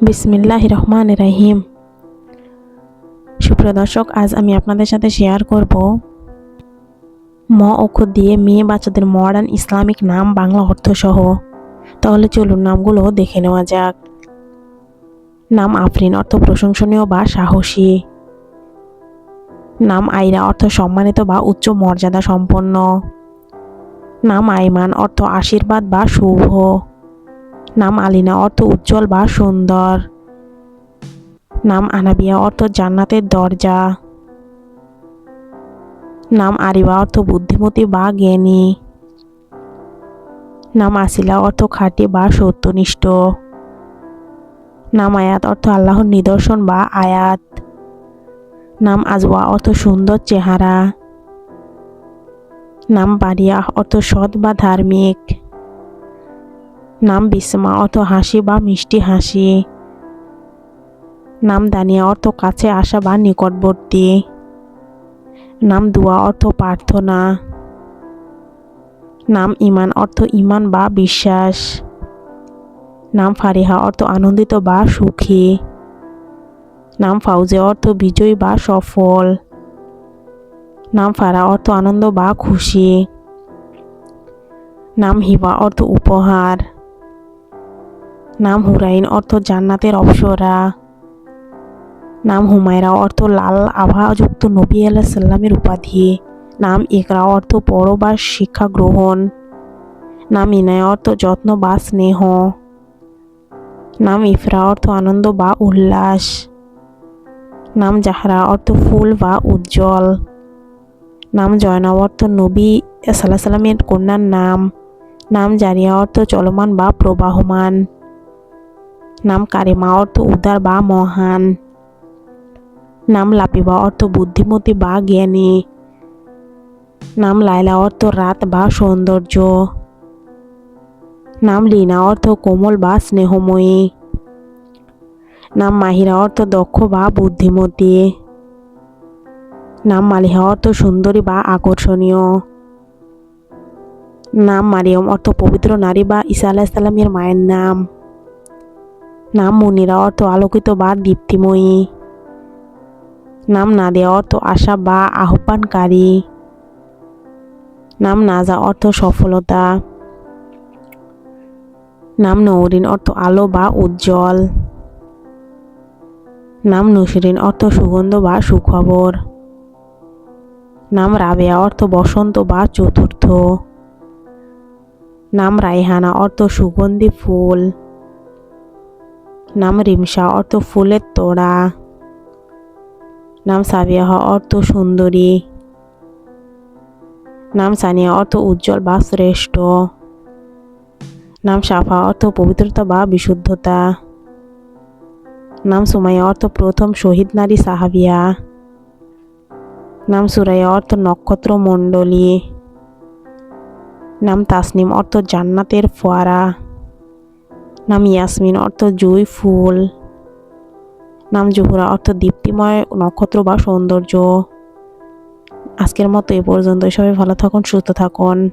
বিসমিল্লাহির রহমানির রহিম। সুপ্রিয় দর্শক, আজ আমি আপনাদের সাথে শেয়ার করব ম অক্ষর দিয়ে মেয়ে বাচ্চাদের মডার্ন ইসলামিক নাম বাংলা অর্থ সহ। তাহলে চলুন নামগুলো দেখে নেওয়া যাক। নাম আফরিন অর্থ প্রশংসনীয় বা সাহসী। নাম আইরা অর্থ সম্মানিত বা উচ্চ মর্যাদা সম্পন্ন। নাম আইমান অর্থ আশীর্বাদ বা শুভ। নাম আলিনা অর্থ উজ্জ্বল বা সুন্দর। নাম আনাবিয়া অর্থ জান্নাতের দরজা। নাম আরিবা অর্থ বুদ্ধিমতী বা জ্ঞানী। নাম আসিলা অর্থ খাঁটি বা সত্যনিষ্ঠ। নাম আয়াত অর্থ আল্লাহর নিদর্শন বা আয়াত। নাম আজওয়া অর্থ সুন্দর চেহারা। নাম বারিয়া অর্থ সৎ বা ধার্মিক। নাম বিসমা অর্থ হাসি বা মিষ্টি হাসি। নাম দানিয়া অর্থ কাছে আসা বা নিকটবর্তী। নাম দুয়া অর্থ প্রার্থনা। নাম ইমান অর্থ ইমান বা বিশ্বাস। নাম ফারিহা অর্থ আনন্দিত বা সুখী। নাম ফাউজে অর্থ বিজয়ী বা সফল। নাম ফারা অর্থ আনন্দ বা খুশি। নাম হিবা অর্থ উপহার। নাম হুরাইন অর্থ জান্নাতের অপ্সরা। নাম হুমায়রা অর্থ লাল আভাযুক্ত নবী আলাইহিস সালামের উপাধি। নাম ইকরা অর্থ পড়ো বা শিক্ষা গ্রহণ। নাম ইনায়া অর্থ যত্ন বা স্নেহ। নাম ইফরা অর্থ আনন্দ বা উল্লাস। নাম জাহরা অর্থ ফুল বা উজ্জ্বল। নাম জয়নাব অর্থ নবী সাল্লাল্লাহু আলাইহি সাল্লামের কন্যার নাম। নাম জারিয়া অর্থ চলমান বা প্রবাহমান। নাম কারিমা অর্থ উদার বা মহান। নাম লাপিবা অর্থ বুদ্ধিমতী বা জ্ঞানী। নাম লাইলা অর্থ রাত বা সৌন্দর্য। নাম লিনা অর্থ কোমল বা স্নেহময়ী। নাম মাহিরা অর্থ দক্ষ বা বুদ্ধিমতী। নাম মালিহা অর্থ সুন্দরী বা আকর্ষণীয়। নাম মারিয়ম অর্থ পবিত্র নারী বা ঈসা আলাইহিস সালামের মায়ের নাম। নাম মুনিরা অর্থ আলোকিত বা দীপ্তিময়ী। নাম নাদিয়া অর্থ আশা বা আহ্বানকারী। নাম নাজা অর্থ সফলতা। নাম নৌরিন অর্থ আলো বা উজ্জ্বল। নাম নুসরিন অর্থ সুগন্ধ বা সুখবর। নাম রাবেয়া অর্থ বসন্ত বা চতুর্থ। নাম রাইহানা অর্থ সুগন্ধি ফুল। নাম রিমসা অর্থ ফুলের তোড়া। নাম সাবিয়াহা অর্থ সুন্দরী। নাম সানিয়া অর্থ উজ্জ্বল বা শ্রেষ্ঠ। নাম সাফা অর্থ পবিত্রতা বা বিশুদ্ধতা। নাম সুমাইয়া অর্থ প্রথম শহীদ নারী সাহাবিয়া। নাম সুরাইয়া অর্থ নক্ষত্র মণ্ডলী। নাম তাসনিম অর্থ জান্নাতের ফোয়ারা। নাম ইয়াসমিন অর্থ জুঁই ফুল। নাম জুহুরা অর্থ দীপ্তিময় নক্ষত্র বা সৌন্দর্য। আজকের মতো এ পর্যন্ত। সবাই ভালো থাকুন, সুস্থ থাকুন।